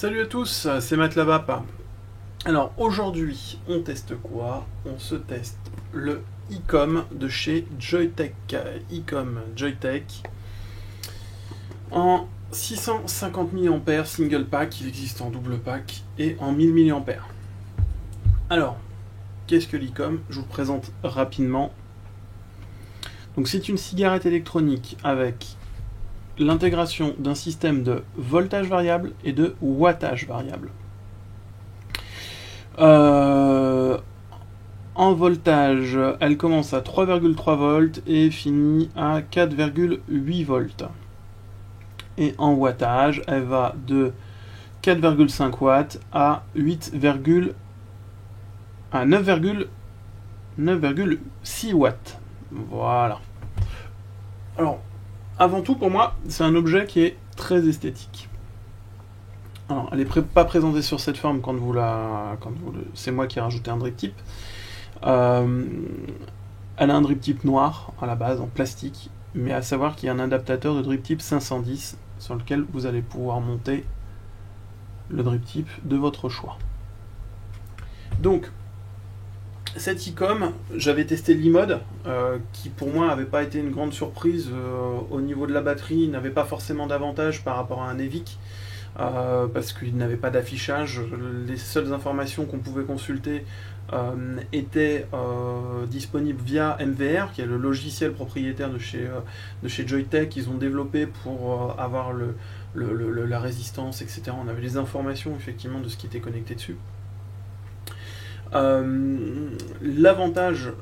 Salut à tous, c'est Matt Lavap. Alors aujourd'hui, on teste quoi? On se teste le Ecom de chez Joyetech. Ecom Joyetech en 650 mAh single pack, il existe en double pack, et en 1000 mAh. Alors, qu'est-ce que l'Ecom? Je vous le présente rapidement. Donc c'est une cigarette électronique avec l'intégration d'un système de voltage variable et de wattage variable. En voltage, elle commence à 3,3 volts et finit à 4,8 volts. Et en wattage, elle va de 4,5 watts à 9,6 watts. Voilà. Alors, avant tout, pour moi, c'est un objet qui est très esthétique. Alors, elle n'est pas présentée sur cette forme c'est moi qui ai rajouté un drip tip. Elle a un drip tip noir à la base, en plastique, mais à savoir qu'il y a un adaptateur de drip tip 510 sur lequel vous allez pouvoir monter le drip tip de votre choix. Donc, cette Ecom, j'avais testé l'e-mode, qui pour moi n'avait pas été une grande surprise au niveau de la batterie, n'avait pas forcément d'avantage par rapport à un Evic, parce qu'il n'avait pas d'affichage. Les seules informations qu'on pouvait consulter étaient disponibles via MVR, qui est le logiciel propriétaire de chez Joyetech, qu'ils ont développé pour avoir la résistance, etc. On avait les informations effectivement de ce qui était connecté dessus. L'avantage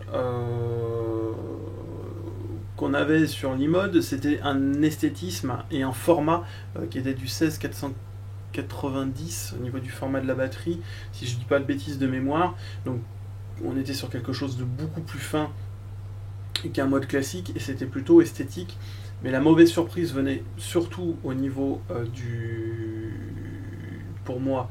qu'on avait sur l'e-mode, c'était un esthétisme et un format qui était du 16490 au niveau du format de la batterie, si je dis pas de bêtises de mémoire. Donc on était sur quelque chose de beaucoup plus fin qu'un mode classique et c'était plutôt esthétique. Mais la mauvaise surprise venait surtout au niveau pour moi,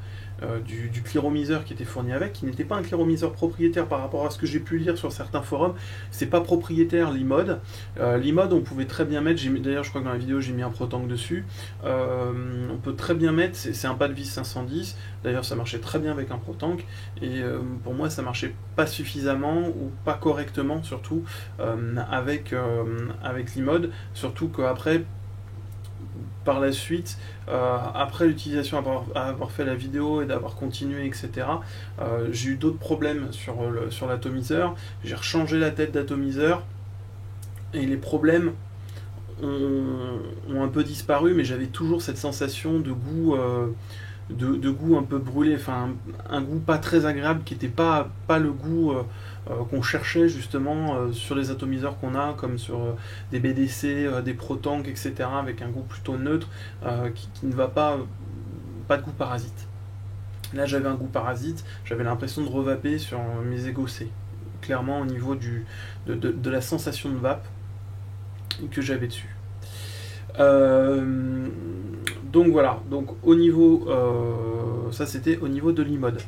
du cléromiseur qui était fourni avec, qui n'était pas un cléromiseur propriétaire par rapport à ce que j'ai pu lire sur certains forums. C'est pas propriétaire l'e-mode. L'e-mode, on pouvait très bien mettre, d'ailleurs je crois que dans la vidéo j'ai mis un Protank dessus, on peut très bien mettre, c'est un pas de vis 510, d'ailleurs ça marchait très bien avec un Protank, et pour moi ça marchait pas suffisamment, ou pas correctement surtout, avec l'e-mode, surtout qu'après, par la suite, après l'utilisation, avoir fait la vidéo et d'avoir continué, etc., j'ai eu d'autres problèmes sur l'atomiseur. J'ai rechangé la tête d'atomiseur et les problèmes ont un peu disparu, mais j'avais toujours cette sensation de goût, de goût un peu brûlé, enfin un goût pas très agréable, qui n'était pas le goût qu'on cherchait justement sur les atomiseurs qu'on a, comme sur des BDC, des Protank, etc., avec un goût plutôt neutre, qui ne va pas de goût parasite. Là j'avais un goût parasite, j'avais l'impression de revaper sur mes Ego C, clairement au niveau de la sensation de vape que j'avais dessus. Donc voilà, donc au niveau, ça c'était au niveau de l'e-mode.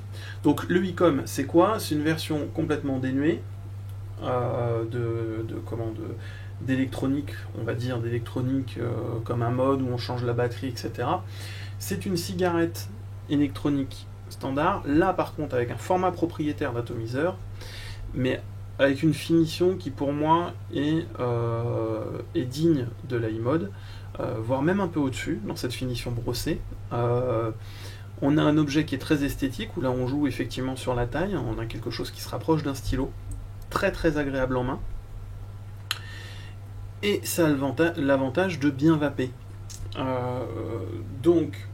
Donc le Ecom, c'est quoi? C'est une version complètement dénuée d'électronique, on va dire d'électronique comme un mode où on change la batterie, etc. C'est une cigarette électronique standard, là par contre avec un format propriétaire d'atomiseur, mais avec une finition qui pour moi est digne de la e-mode, voire même un peu au-dessus dans cette finition brossée. On a un objet qui est très esthétique, où là on joue effectivement sur la taille, on a quelque chose qui se rapproche d'un stylo, très très agréable en main, et ça a l'avantage de bien vaper. Donc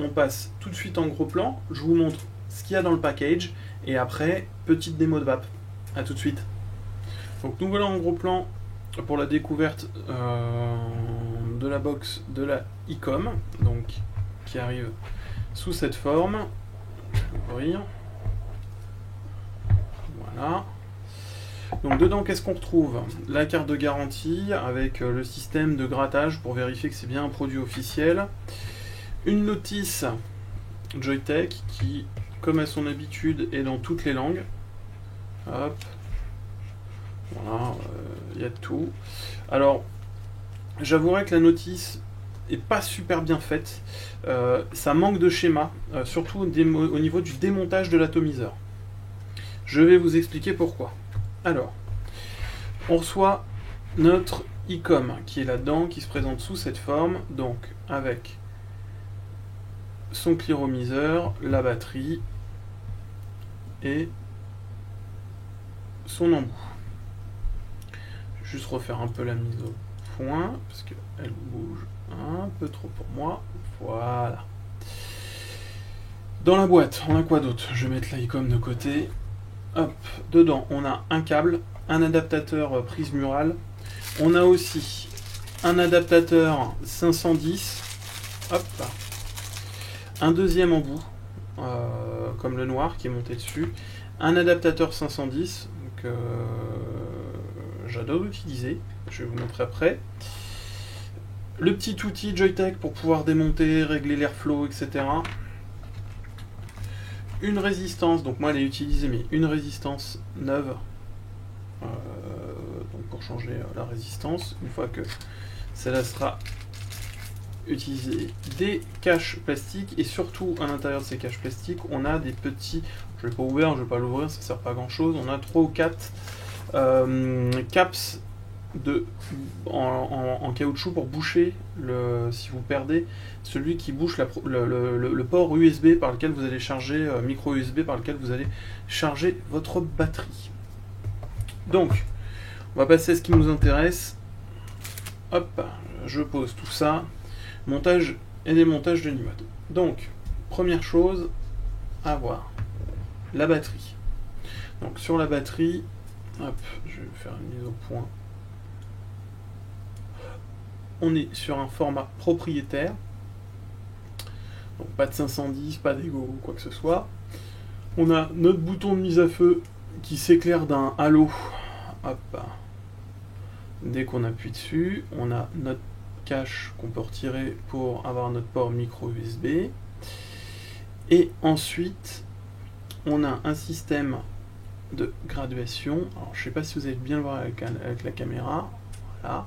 on passe tout de suite en gros plan, je vous montre ce qu'il y a dans le package, et après, petite démo de vape. A tout de suite. Donc nous voilà en gros plan pour la découverte de la box de la Ecom, donc qui arrive sous cette forme. Je vais l'ouvrir. Voilà. Donc dedans, qu'est-ce qu'on retrouve? La carte de garantie avec le système de grattage pour vérifier que c'est bien un produit officiel. Une notice Joyetech qui, comme à son habitude, est dans toutes les langues. Hop. Voilà, il y a tout. Alors, j'avouerai que la notice est pas super bien faite. Ça manque de schéma, surtout au niveau du démontage de l'atomiseur. Je vais vous expliquer pourquoi. Alors, on reçoit notre ICOM qui est là-dedans, qui se présente sous cette forme, donc avec son clearomiseur, la batterie et son embout. Je vais juste refaire un peu la mise au point, parce qu'elle bouge un peu trop pour moi. Voilà. Dans la boîte, on a quoi d'autre? Je vais mettre l'ICOM de côté. Hop, dedans, on a un câble, un adaptateur prise murale. On a aussi un adaptateur 510. Hop, un deuxième embout, comme le noir qui est monté dessus. Un adaptateur 510, donc j'adore l'utiliser. Je vais vous montrer après. Le petit outil Joytech pour pouvoir démonter, régler l'airflow, etc. Une résistance, donc moi elle est utilisée, mais une résistance neuve, donc pour changer la résistance, une fois que celle-là sera utilisée, des caches plastiques, et surtout à l'intérieur de ces caches plastiques, on a des petits, je ne l'ai pas ouvert, je ne vais pas l'ouvrir, ça ne sert pas à grand chose, on a 3 ou 4 caps en caoutchouc pour boucher, si vous perdez, celui qui bouche le port USB par lequel vous allez charger, micro USB par lequel vous allez charger votre batterie. Donc, on va passer à ce qui nous intéresse. Hop, je pose tout ça. Montage et démontage de l'IMOD. Donc, première chose à voir, la batterie. Donc, sur la batterie, hop, je vais faire une mise au point. On est sur un format propriétaire, donc pas de 510, pas d'ego ou quoi que ce soit. On a notre bouton de mise à feu qui s'éclaire d'un halo. Hop. Dès qu'on appuie dessus, on a notre cache qu'on peut retirer pour avoir notre port micro USB. Et ensuite, on a un système de graduation. Alors, je ne sais pas si vous allez bien le voir avec la caméra. Voilà.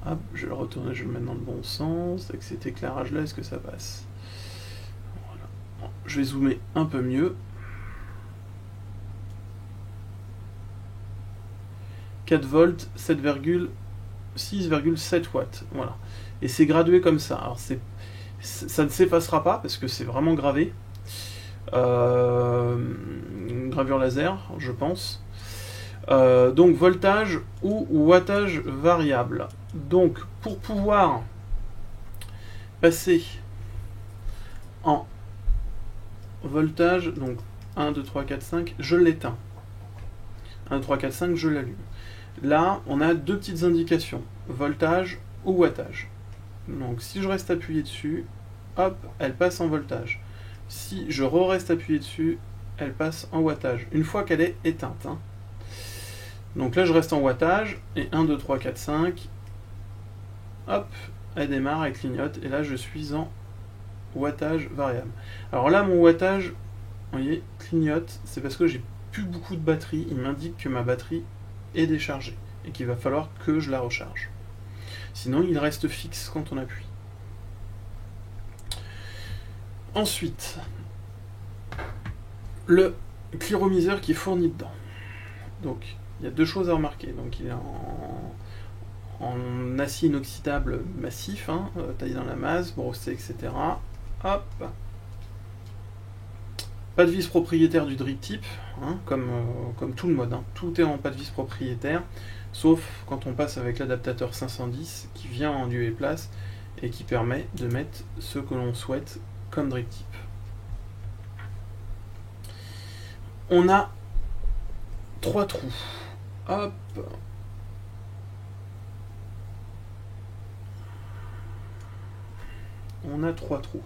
Hop, je vais le retourner, je vais le mettre dans le bon sens. Avec cet éclairage-là, est-ce que ça passe? Voilà. Bon, je vais zoomer un peu mieux. 4 volts, 6,7 watts. Voilà. Et c'est gradué comme ça. Alors, ça ne s'effacera pas parce que c'est vraiment gravé. Gravure laser, je pense. Donc voltage ou wattage variable. Donc pour pouvoir passer en voltage, donc 1, 2, 3, 4, 5, je l'éteins. 1, 2, 3, 4, 5, je l'allume. Là, on a deux petites indications, voltage ou wattage. Donc si je reste appuyé dessus, hop, elle passe en voltage. Si je reste appuyé dessus, elle passe en wattage, une fois qu'elle est éteinte. Hein. Donc là, je reste en wattage, et 1, 2, 3, 4, 5, hop, elle démarre, elle clignote, et là, je suis en wattage variable. Alors là, mon wattage, vous voyez, clignote, c'est parce que j'ai plus beaucoup de batterie, il m'indique que ma batterie est déchargée, et qu'il va falloir que je la recharge. Sinon, il reste fixe quand on appuie. Ensuite, le clearomiseur qui est fourni dedans. Donc, il y a deux choses à remarquer. Donc, il est en acier inoxydable massif, hein, taillé dans la masse, brossé, etc. Hop. Pas de vis propriétaire du drip tip, hein, comme tout le mode. Hein. Tout est en pas de vis propriétaire, sauf quand on passe avec l'adaptateur 510 qui vient en lieu et place et qui permet de mettre ce que l'on souhaite comme drip tip. On a 3 trous. Hop. On a 3 trous.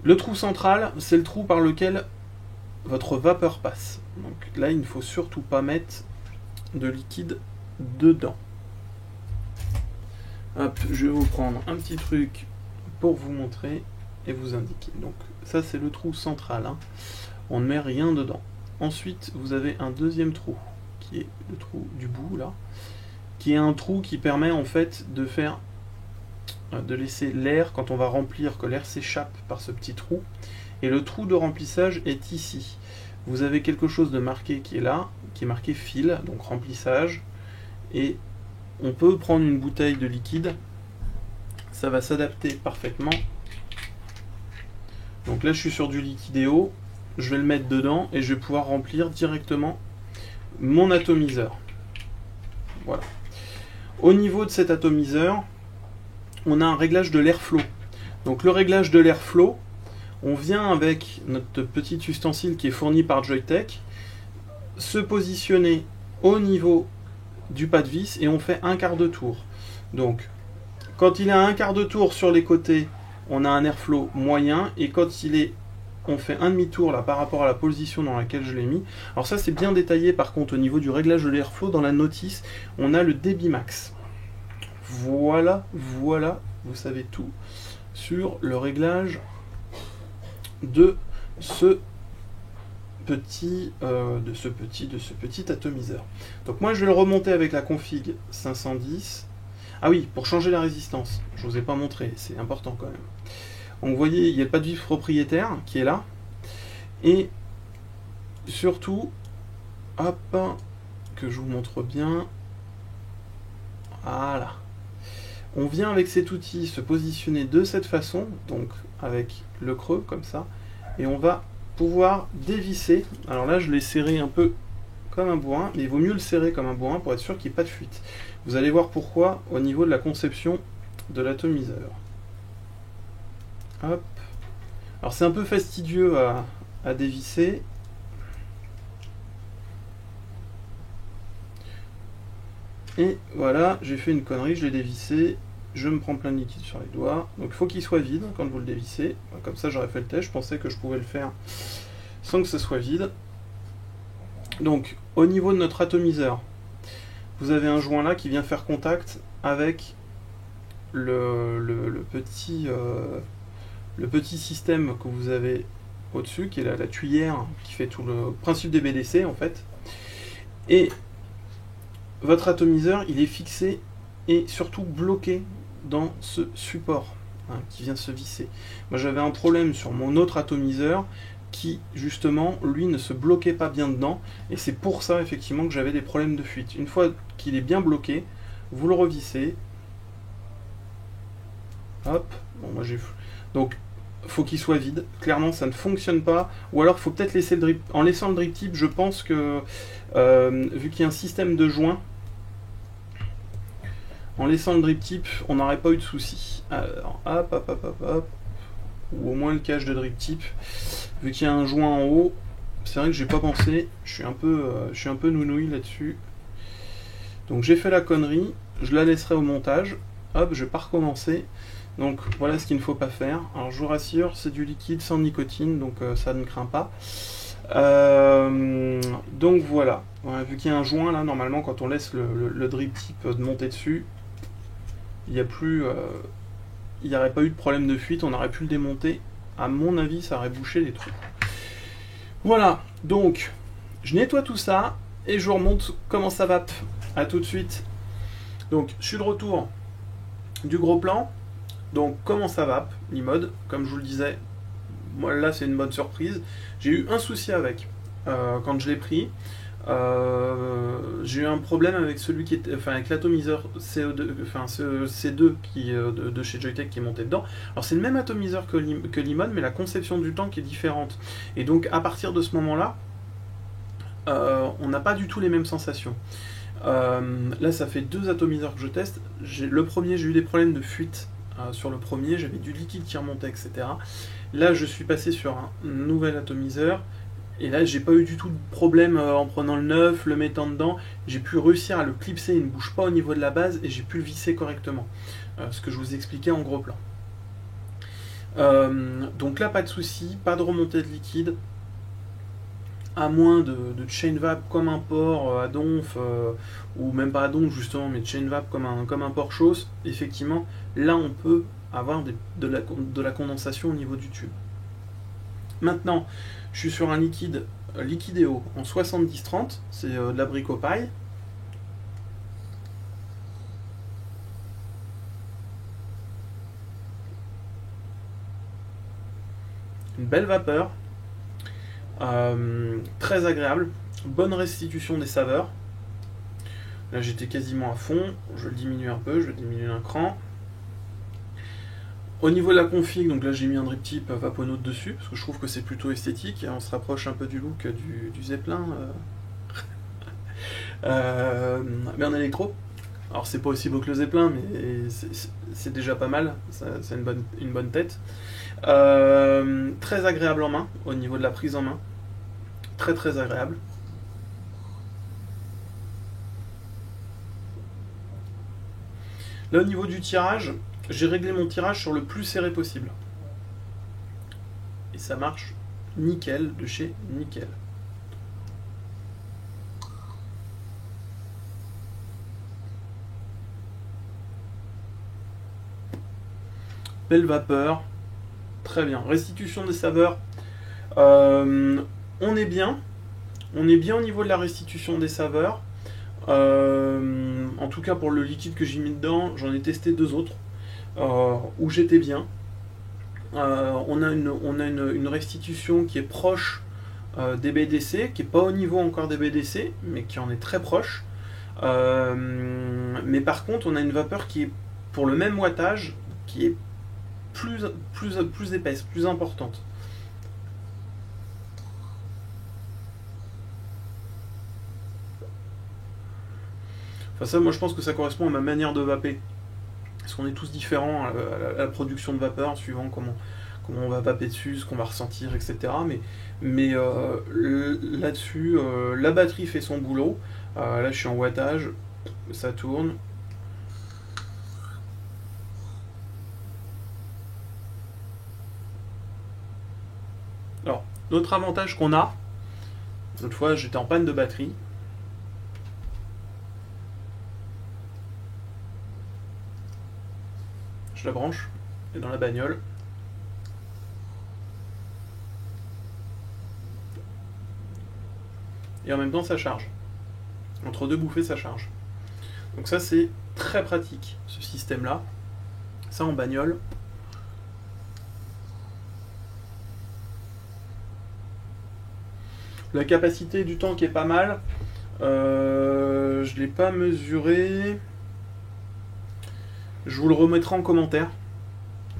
Le trou central, c'est le trou par lequel votre vapeur passe. Donc là, il ne faut surtout pas mettre de liquide dedans. Hop, je vais vous prendre un petit truc pour vous montrer et vous indiquer. Donc ça, c'est le trou central. Hein. On ne met rien dedans. Ensuite, vous avez un deuxième trou, qui est le trou du bout, là, qui est un trou qui permet en fait de faire de laisser l'air, quand on va remplir, que l'air s'échappe par ce petit trou. Et le trou de remplissage est ici. Vous avez quelque chose de marqué qui est là, qui est marqué fill, donc remplissage. Et on peut prendre une bouteille de liquide. Ça va s'adapter parfaitement. Donc là, je suis sur du Liquideo. Je vais le mettre dedans et je vais pouvoir remplir directement mon atomiseur. Voilà. Au niveau de cet atomiseur, on a un réglage de l'airflow. Donc le réglage de l'airflow, on vient avec notre petit ustensile qui est fourni par Joyetech, se positionner au niveau du pas de vis et on fait un quart de tour. Donc quand il est à un quart de tour sur les côtés, on a un airflow moyen, et quand on fait un demi-tour là par rapport à la position dans laquelle je l'ai mis. Alors ça c'est bien détaillé par contre au niveau du réglage de l'airflow. Dans la notice, on a le débit max. Voilà, vous savez tout sur le réglage de ce petit atomiseur. Donc moi je vais le remonter avec la config 510. Ah oui, pour changer la résistance, je vous ai pas montré, c'est important quand même. Donc vous voyez, il y a le pas de vis propriétaire qui est là. Et surtout, hop, que je vous montre bien. Voilà. On vient avec cet outil se positionner de cette façon, donc avec le creux comme ça, et on va pouvoir dévisser. Alors là, je l'ai serré un peu comme un bourrin, mais il vaut mieux le serrer comme un bourrin pour être sûr qu'il n'y ait pas de fuite. Vous allez voir pourquoi au niveau de la conception de l'atomiseur. Hop. Alors c'est un peu fastidieux à dévisser. Et voilà, j'ai fait une connerie, je l'ai dévissé. Je me prends plein de liquide sur les doigts. Donc il faut qu'il soit vide quand vous le dévissez. Comme ça j'aurais fait le test, je pensais que je pouvais le faire sans que ce soit vide. Donc au niveau de notre atomiseur, vous avez un joint là qui vient faire contact avec le petit système que vous avez au-dessus, qui est la tuyère qui fait tout le principe des BDC en fait. Et votre atomiseur, il est fixé et surtout bloqué dans ce support qui vient se visser. Moi j'avais un problème sur mon autre atomiseur qui justement lui ne se bloquait pas bien dedans, et c'est pour ça effectivement que j'avais des problèmes de fuite. Une fois qu'il est bien bloqué, vous le revissez. Hop, bon moi j'ai... Donc faut qu'il soit vide, clairement ça ne fonctionne pas, ou alors faut peut-être laisser le drip. En laissant le drip tip, je pense que vu qu'il y a un système de joint, en laissant le drip tip, on n'aurait pas eu de soucis. Alors hop, ou au moins le cache de drip tip, vu qu'il y a un joint en haut. C'est vrai que j'ai pas pensé, je suis un peu nounouille là-dessus. Donc j'ai fait la connerie, je la laisserai au montage. Hop, je vais pas recommencer. Donc voilà ce qu'il ne faut pas faire. Alors je vous rassure, c'est du liquide sans nicotine, donc ça ne craint pas. Donc voilà, vu qu'il y a un joint là, normalement quand on laisse le drip tip de monter dessus, il n'y a plus, il n'y aurait pas eu de problème de fuite, on aurait pu le démonter. À mon avis, ça aurait bouché les trous. Voilà, donc je nettoie tout ça et je vous remonte comment ça va. A tout de suite. Donc je suis de retour du gros plan. Donc comment ça va, l'iMod, comme je vous le disais, moi là c'est une bonne surprise. J'ai eu un souci avec quand je l'ai pris. J'ai eu un problème avec celui qui était, enfin avec l'atomiseur CO2, enfin ce C2 qui de chez Joyetech qui est monté dedans. Alors c'est le même atomiseur que l'iMod, mais la conception du tank est différente. Et donc à partir de ce moment-là, on n'a pas du tout les mêmes sensations. Là ça fait 2 atomiseurs que je teste. Le premier, j'ai eu des problèmes de fuite. Sur le premier, j'avais du liquide qui remontait, etc. Là, je suis passé sur un nouvel atomiseur, et là, j'ai pas eu du tout de problème en prenant le neuf, le mettant dedans. J'ai pu réussir à le clipser, il ne bouge pas au niveau de la base, et j'ai pu le visser correctement. Ce que je vous expliquais en gros plan. Donc là, pas de souci, pas de remontée de liquide, à moins de chain vap comme un port à donf, ou même pas à donf justement, mais de chain vap comme un port chausse, effectivement, là on peut avoir de la condensation au niveau du tube. Maintenant, je suis sur un Liquideo en 70-30, c'est de la brique au paille. une belle vapeur, très agréable, bonne restitution des saveurs. Là j'étais quasiment à fond, je le diminue un peu, je le diminue d'un cran. Au niveau de la config, donc là j'ai mis un drip tip Vaponaut dessus, parce que je trouve que c'est plutôt esthétique, et on se rapproche un peu du look du Zeppelin, mais en électro. Alors c'est pas aussi beau que le Zeppelin, mais c'est déjà pas mal, c'est une bonne tête. Très agréable en main, au niveau de la prise en main. Très très agréable. Là au niveau du tirage, j'ai réglé mon tirage sur le plus serré possible. Et ça marche nickel, de chez nickel. Belle vapeur, très bien. Restitution des saveurs, on est bien au niveau de la restitution des saveurs. En tout cas pour le liquide que j'ai mis dedans, j'en ai testé 2 autres où j'étais bien. On a une restitution qui est proche des BDC, qui n'est pas au niveau encore des BDC, mais qui en est très proche. Mais par contre, on a une vapeur qui est, pour le même wattage, qui est plus épaisse, plus importante. Enfin ça, moi je pense que ça correspond à ma manière de vaper. Parce qu'on est tous différents à la production de vapeur, suivant comment on va vaper dessus, ce qu'on va ressentir, etc. Mais là-dessus, la batterie fait son boulot. Là je suis en wattage, ça tourne. Alors, l'autre avantage qu'on a, l'autre fois j'étais en panne de batterie. Je la branche, et dans la bagnole. Et en même temps ça charge. Entre 2 bouffées ça charge. Donc ça c'est très pratique, ce système là. Ça en bagnole. La capacité du tank est pas mal. Je ne l'ai pas mesuré. Je vous le remettrai en commentaire.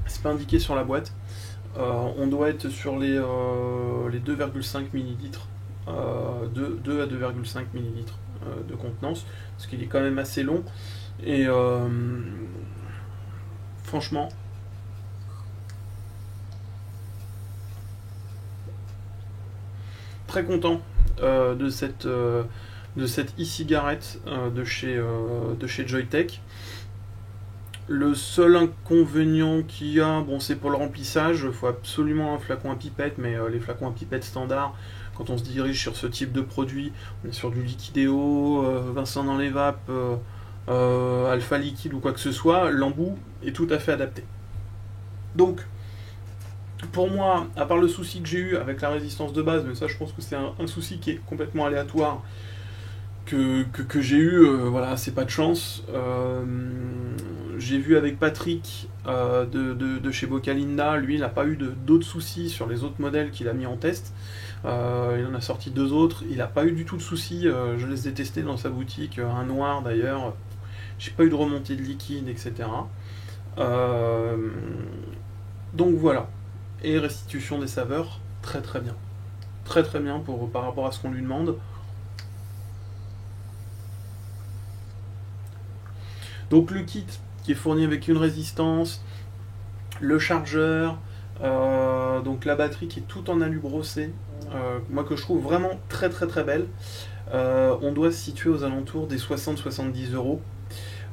C'est pas indiqué sur la boîte. On doit être sur les 2,5 ml. 2 à 2,5 ml de contenance. Parce qu'il est quand même assez long. Et franchement, très content de cette e-cigarette de chez Joyetech. Le seul inconvénient qu'il y a, bon, c'est pour le remplissage, il faut absolument un flacon à pipette, mais les flacons à pipette standard, quand on se dirige sur ce type de produit, on est sur du Liquideo, Vincent dans les vapes, Alpha Liquide ou quoi que ce soit, l'embout est tout à fait adapté. Donc, pour moi, à part le souci que j'ai eu avec la résistance de base, mais ça je pense que c'est un souci qui est complètement aléatoire, que j'ai eu, voilà, c'est pas de chance. J'ai vu avec Patrick de chez Bocalinda, lui il n'a pas eu d'autres soucis sur les autres modèles qu'il a mis en test. Il en a sorti 2 autres, il n'a pas eu du tout de soucis, je les ai testés dans sa boutique, un noir d'ailleurs, j'ai pas eu de remontée de liquide, etc. Donc voilà, et restitution des saveurs, très très bien. Très très bien par rapport à ce qu'on lui demande. Donc le kit qui est fourni avec une résistance, le chargeur, donc la batterie qui est tout en alu brossé, moi que je trouve vraiment très très très belle. On doit se situer aux alentours des 60-70 euros.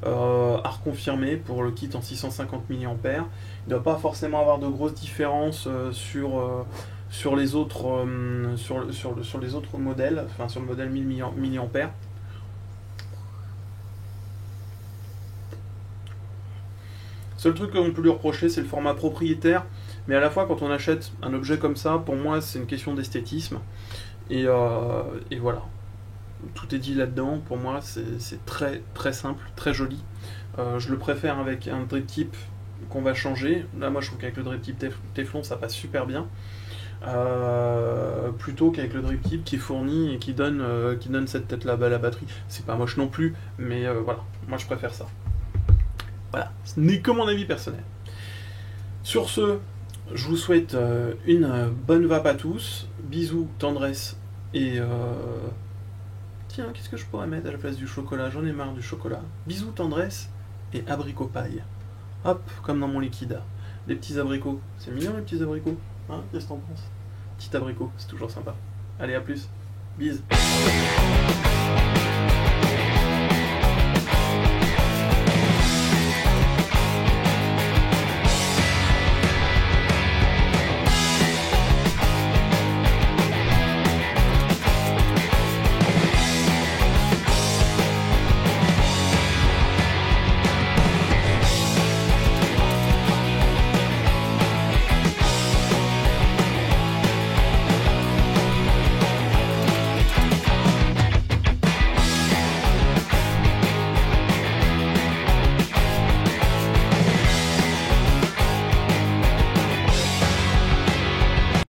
À reconfirmer pour le kit en 650 mAh. Il ne doit pas forcément avoir de grosses différences sur les autres sur les autres modèles, enfin sur le modèle 1000 mAh. Seul truc qu'on peut lui reprocher, c'est le format propriétaire, mais à la fois quand on achète un objet comme ça, pour moi c'est une question d'esthétisme, et voilà. Tout est dit là-dedans, pour moi c'est très très simple, très joli. Je le préfère avec un drip tip qu'on va changer. Là, moi, je trouve qu'avec le drip tip Teflon, ça passe super bien. Plutôt qu'avec le drip tip qui est fourni et qui donne cette tête là à la batterie. C'est pas moche non plus, mais voilà, moi je préfère ça. Voilà, ce n'est que mon avis personnel. Sur ce, je vous souhaite une bonne vape à tous. Bisous, tendresse et... Tiens, qu'est-ce que je pourrais mettre à la place du chocolat? J'en ai marre du chocolat. Bisous, tendresse et abricot paille. Hop, comme dans mon liquide. Des petits abricots. C'est mignon les petits abricots. Hein, qu'est-ce que t'en penses? Petit abricot, c'est toujours sympa. Allez, à plus. Bise.